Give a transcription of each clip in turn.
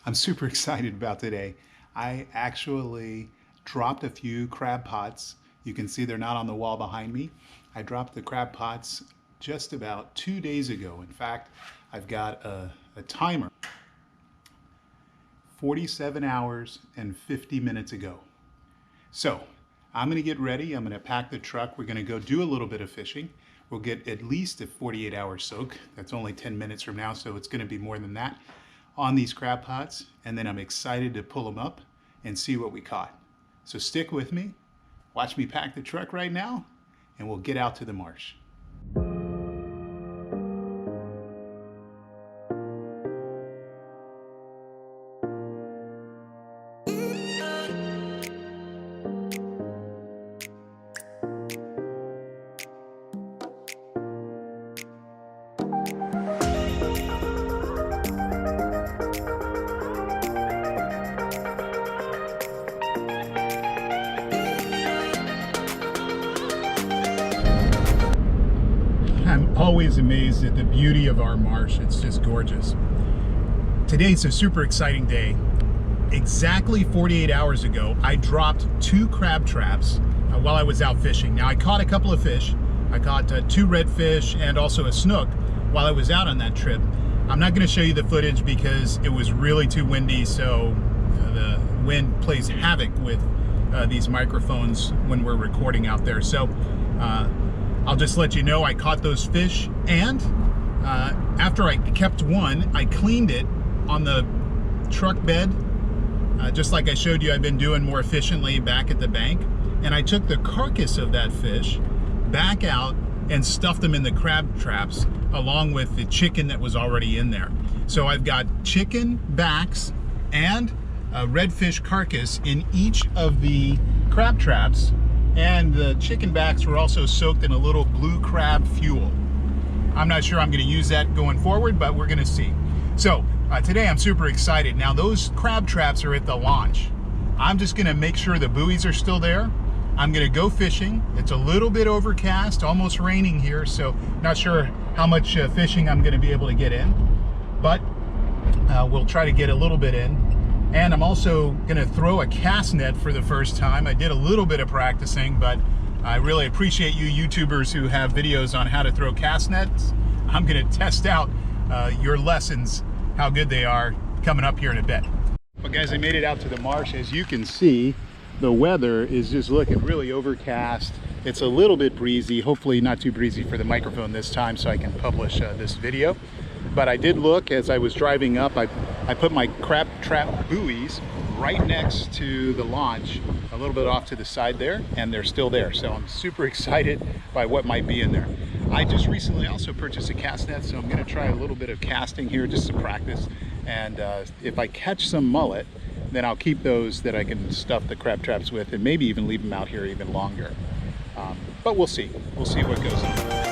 I'm super excited about today. I actually dropped a few crab pots. You can see they're not on the wall behind me. I dropped the crab pots just about 2 days ago. In fact, I've got a timer, 47 hours and 50 minutes ago. So I'm gonna get ready. I'm gonna pack the truck. We're gonna go do a little bit of fishing. We'll get at least a 48-hour soak. That's only 10 minutes from now, so it's gonna be more than that on these crab pots. And then I'm excited to pull them up and see what we caught. So stick with me, watch me pack the truck right now, and we'll get out to the marsh. I'm always amazed at the beauty of our marsh. It's just gorgeous. Today's a super exciting day. Exactly 48 hours ago, I dropped 2 crab traps while I was out fishing. Now, I caught a couple of fish. I caught 2 redfish and also a snook while I was out on that trip. I'm not going to show you the footage because it was really too windy, so the wind plays havoc with these microphones when we're recording out there. So I'll just let you know I caught those fish, and after I kept one, I cleaned it on the truck bed, just like I showed you I've been doing more efficiently back at the bank. And I took the carcass of that fish back out and stuffed them in the crab traps along with the chicken that was already in there. So I've got chicken backs and a redfish carcass in each of the crab traps. And the chicken backs were also soaked in a little blue crab fuel. I'm not sure I'm going to use that going forward, but we're going to see. So today I'm super excited. Now those crab traps are at the launch. I'm just going to make sure the buoys are still there. I'm going to go fishing. It's a little bit overcast, almost raining here, so not sure how much fishing I'm going to be able to get in, but we'll try to get a little bit in. And I'm also going to throw a cast net for the first time. I did a little bit of practicing, but I really appreciate you YouTubers who have videos on how to throw cast nets. I'm going to test out your lessons, how good they are, coming up here in a bit. Well guys, I made it out to the marsh. As you can see, the weather is just looking really overcast. It's a little bit breezy, hopefully not too breezy for the microphone this time so I can publish this video. But I did look as I was driving up. I put my crab trap buoys right next to the launch, a little bit off to the side there, and they're still there. So I'm super excited by what might be in there. I just recently also purchased a cast net, so I'm going to try a little bit of casting here just to practice. And if I catch some mullet, then I'll keep those that I can stuff the crab traps with, and maybe even leave them out here even longer. But we'll see. We'll see what goes on.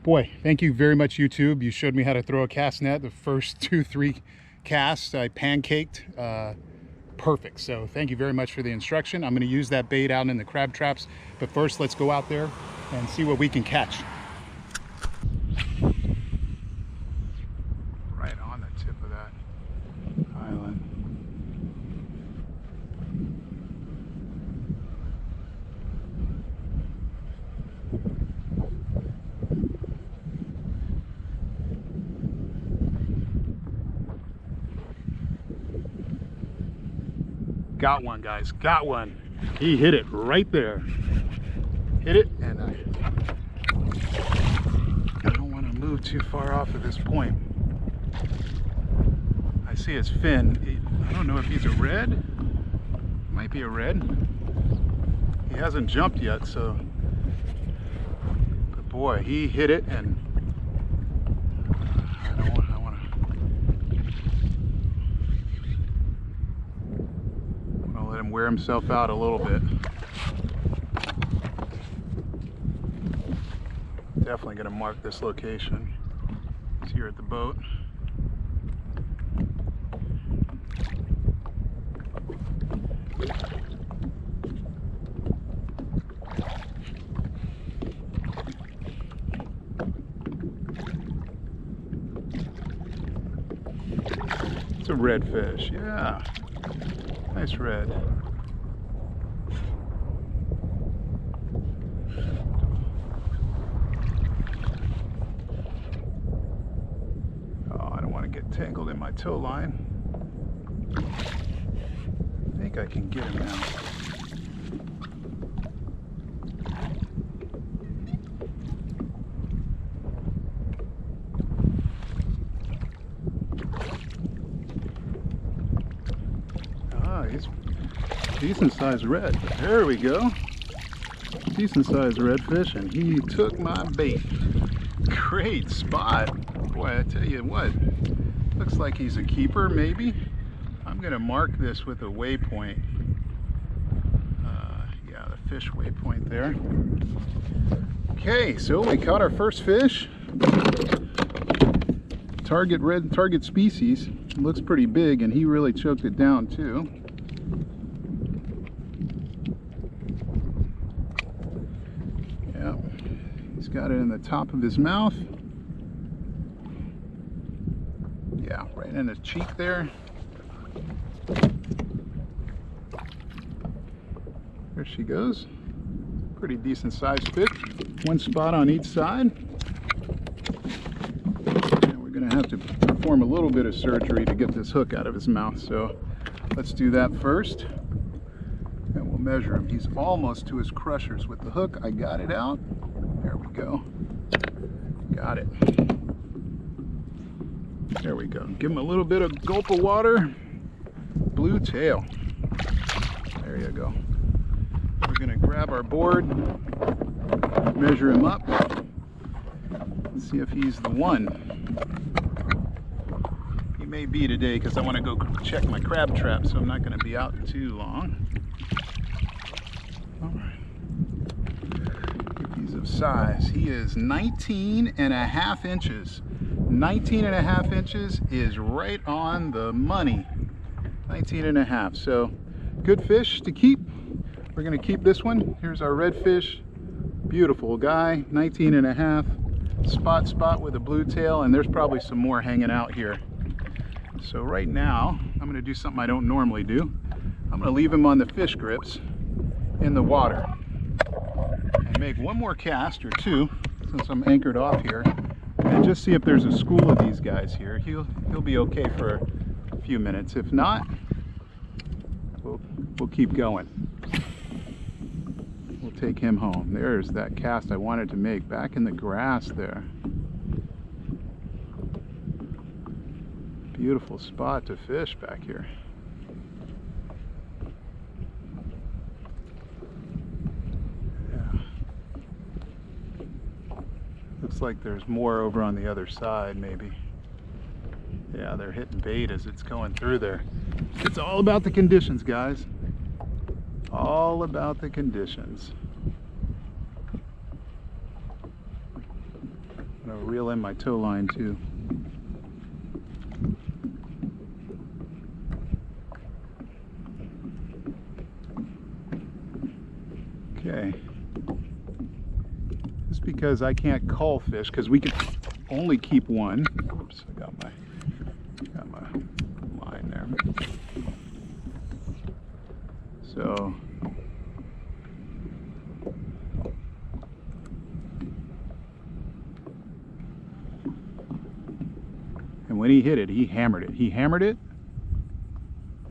Boy, thank you very much, YouTube. You showed me how to throw a cast net. The first 2-3 casts I pancaked perfect. So thank you very much for the instruction. I'm going to use that bait out in the crab traps. But first, let's go out there and see what we can catch. Right on the tip of that island. Got one, guys, got one. He hit it right there. Hit it, and I don't want to move too far off of this point. I see his fin. I don't know if he's a red. Might be a red. He hasn't jumped yet, so. But boy, he hit it, and I want to him wear himself out a little bit. Definitely going to mark this location. He's here at the boat. It's a redfish, yeah. Nice red. Oh, I don't want to get tangled in my tow line. I think I can get him now. He's decent sized red. There we go. Decent sized redfish, and he took my bait. Great spot. Boy, I tell you what, looks like he's a keeper maybe. I'm gonna mark this with a waypoint. Yeah, the fish waypoint there. Okay, so we caught our first fish. Target species. It looks pretty big, and he really choked it down too. Yeah, he's got it in the top of his mouth. Yeah, right in his cheek there. There she goes. Pretty decent sized fish. One spot on each side. And we're gonna have to perform a little bit of surgery to get this hook out of his mouth. So let's do that first. And we'll measure him. He's almost to his crushers with the hook. I got it out. There we go. Got it. There we go. Give him a little bit of gulp of water. Blue tail. There you go. We're gonna grab our board, measure him up, and see if he's the one. He may be today because I want to go check my crab trap, so I'm not going to be out too long. All right. If he's of size, he is 19.5 inches. 19.5 inches is right on the money. 19.5. So good fish to keep. We're going to keep this one. Here's our redfish. Beautiful guy. 19.5. Spot with a blue tail, and there's probably some more hanging out here. So right now, I'm going to do something I don't normally do. I'm going to leave him on the fish grips in the water and make one more cast or two, since I'm anchored off here, and just see if there's a school of these guys here. He'll be okay for a few minutes. If not, we'll keep going. We'll take him home. There's that cast I wanted to make back in the grass there. Beautiful spot to fish back here. Yeah. Looks like there's more over on the other side, maybe. Yeah, they're hitting bait as it's going through there. It's all about the conditions, guys. All about the conditions. I'm gonna reel in my tow line too. Okay. Just because I can't cull fish, because we can only keep one. Oops, I got my line there. So and when he hit it, he hammered it. He hammered it,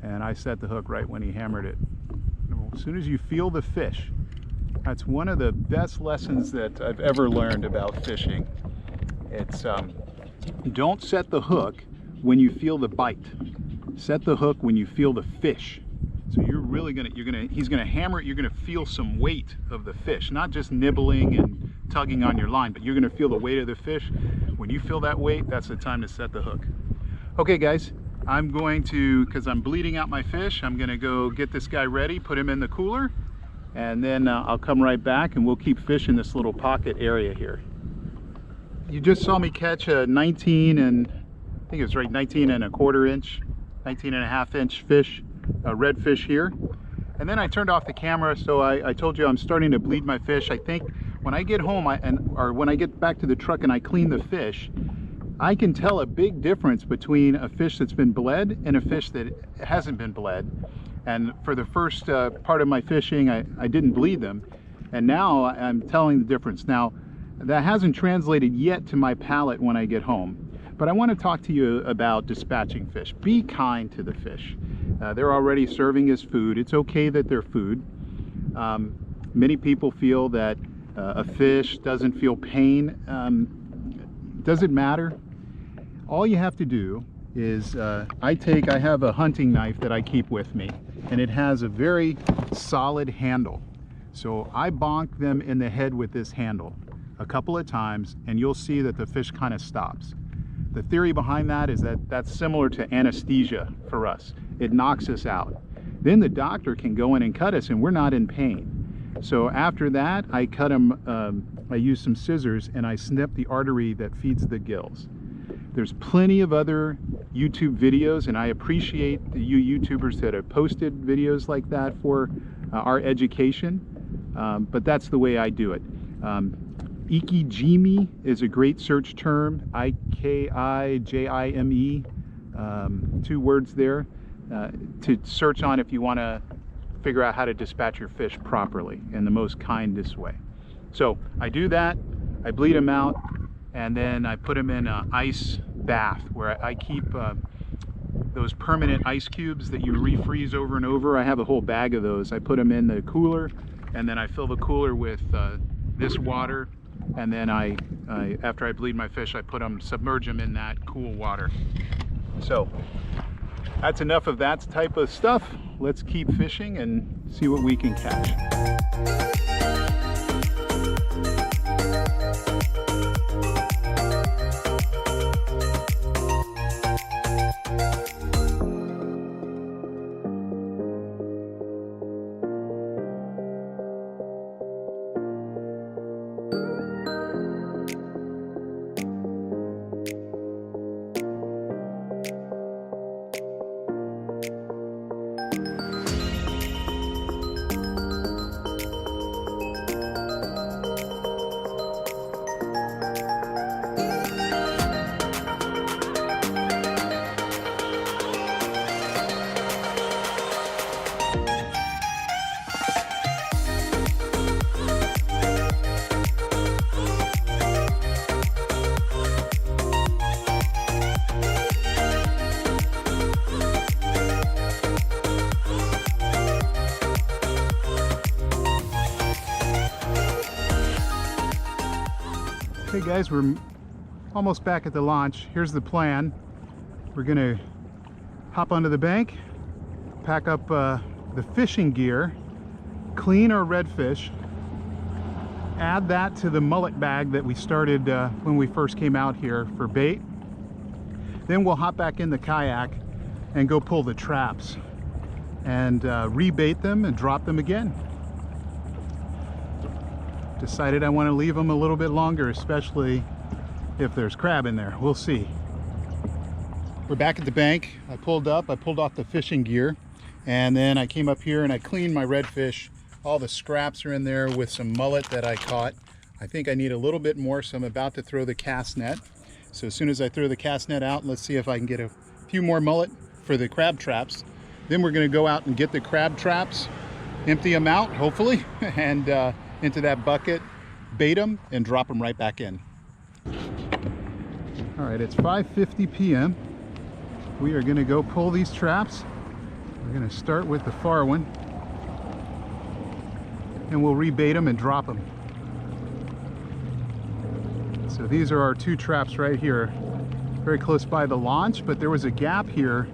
and I set the hook right when he hammered it. As soon as you feel the fish, that's one of the best lessons that I've ever learned about fishing. It's don't set the hook when you feel the bite. Set the hook when you feel the fish. So you're really he's gonna hammer it. You're gonna feel some weight of the fish, not just nibbling and tugging on your line, but you're gonna feel the weight of the fish. When you feel that weight, that's the time to set the hook. Okay, guys, I'm going to, because I'm bleeding out my fish, I'm going to go get this guy ready, put him in the cooler, and then I'll come right back and we'll keep fishing this little pocket area here. You just saw me catch a 19 and, I think it was right, 19 and a quarter inch, 19 and a half inch fish, a redfish here. And then I turned off the camera, so I told you I'm starting to bleed my fish. I think when I get home, or when I get back to the truck and I clean the fish, I can tell a big difference between a fish that's been bled and a fish that hasn't been bled. And for the first part of my fishing, I didn't bleed them. And now I'm telling the difference. Now, that hasn't translated yet to my palate when I get home. But I want to talk to you about dispatching fish. Be kind to the fish. They're already serving as food. It's okay that they're food. Many people feel that a fish doesn't feel pain. Doesn't matter. All you have to do is, I have a hunting knife that I keep with me, and it has a very solid handle. So I bonk them in the head with this handle a couple of times, and you'll see that the fish kind of stops. The theory behind that is that that's similar to anesthesia for us. It knocks us out. Then the doctor can go in and cut us, and we're not in pain. So after that, I cut them, I use some scissors, and I snip the artery that feeds the gills. There's plenty of other YouTube videos, and I appreciate you YouTubers that have posted videos like that for our education, but that's the way I do it. Ikijime is a great search term, Ikijime, 2 words there, to search on if you want to figure out how to dispatch your fish properly in the most kindest way. So I do that, I bleed them out, and then I put them in an ice bath where I keep those permanent ice cubes that you refreeze over and over. I have a whole bag of those. I put them in the cooler, and then I fill the cooler with this water, and then after I bleed my fish, I submerge them in that cool water. So that's enough of that type of stuff. Let's keep fishing and see what we can catch. Okay guys, we're almost back at the launch. Here's the plan. We're gonna hop onto the bank, pack up the fishing gear, clean our redfish, add that to the mullet bag that we started when we first came out here for bait. Then we'll hop back in the kayak and go pull the traps and rebait them and drop them again. Decided I want to leave them a little bit longer, especially if there's crab in there. We'll see. We're back at the bank. I pulled off the fishing gear, and then I came up here and I cleaned my redfish. All the scraps are in there with some mullet that I caught. I think I need a little bit more, so I'm about to throw the cast net. So as soon as I throw the cast net out, let's see if I can get a few more mullet for the crab traps. Then we're going to go out and get the crab traps, empty them out, hopefully, and into that bucket, bait them, and drop them right back in. All right, it's 5:50 p.m. We are going to go pull these traps. We're going to start with the far one, and we'll rebait them and drop them. So these are our 2 traps right here, very close by the launch, but there was a gap here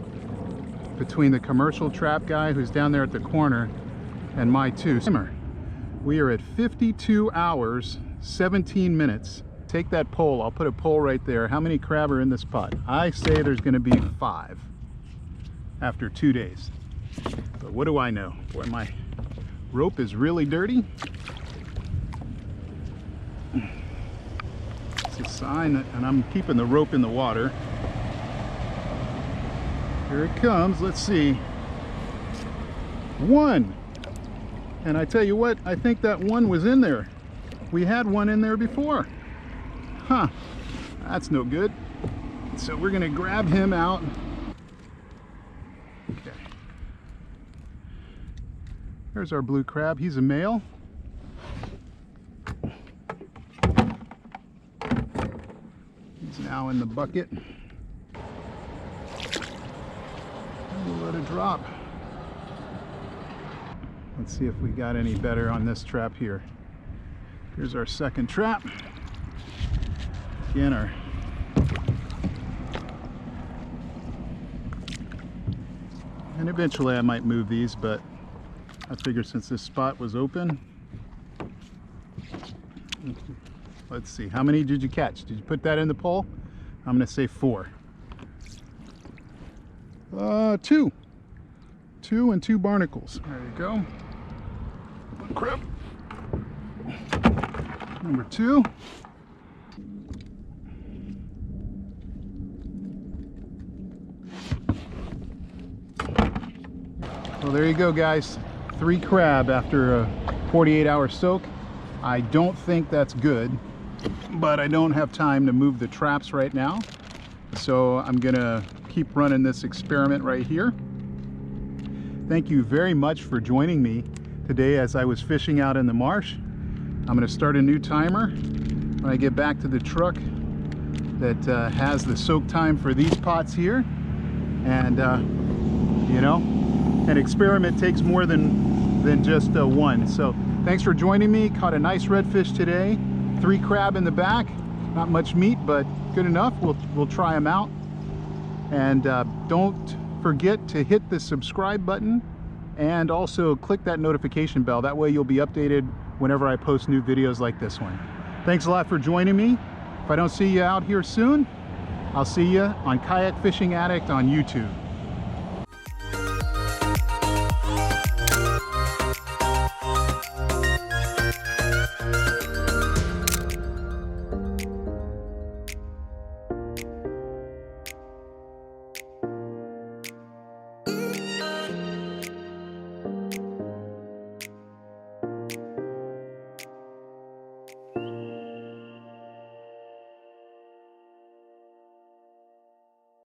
between the commercial trap guy who's down there at the corner and my 2. We are at 52 hours, 17 minutes. Take that pole, I'll put a pole right there. How many crab are in this pot? I say there's gonna be 5. after 2 days. But what do I know? Boy, my rope is really dirty. It's a sign, and I'm keeping the rope in the water. Here it comes. Let's see. One. And I tell you what, I think that one was in there. We had one in there before. Huh. That's no good. So we're going to grab him out. Okay. There's our blue crab. He's a male. He's now in the bucket. We'll let it drop. Let's see if we got any better on this trap here. Here's our second trap. Again, and eventually I might move these, but I figured since this spot was open. Let's see, how many did you catch? Did you put that in the poll? I'm gonna say 4. 2. 2 and 2 barnacles. There you go. One crab. Number 2. Well, there you go, guys. 3 crab after a 48-hour soak. I don't think that's good, but I don't have time to move the traps right now. So I'm gonna keep running this experiment right here. Thank you very much for joining me today as I was fishing out in the marsh. I'm gonna start a new timer when I get back to the truck that has the soak time for these pots here. And you know, an experiment takes more than just one. So thanks for joining me. Caught a nice redfish today. 3 crab in the back. Not much meat, but good enough. We'll try them out. And don't forget to hit the subscribe button and also click that notification bell. That way you'll be updated whenever I post new videos like this one. Thanks a lot for joining me. If I don't see you out here soon, I'll see you on Kayak Fishing Addict on YouTube.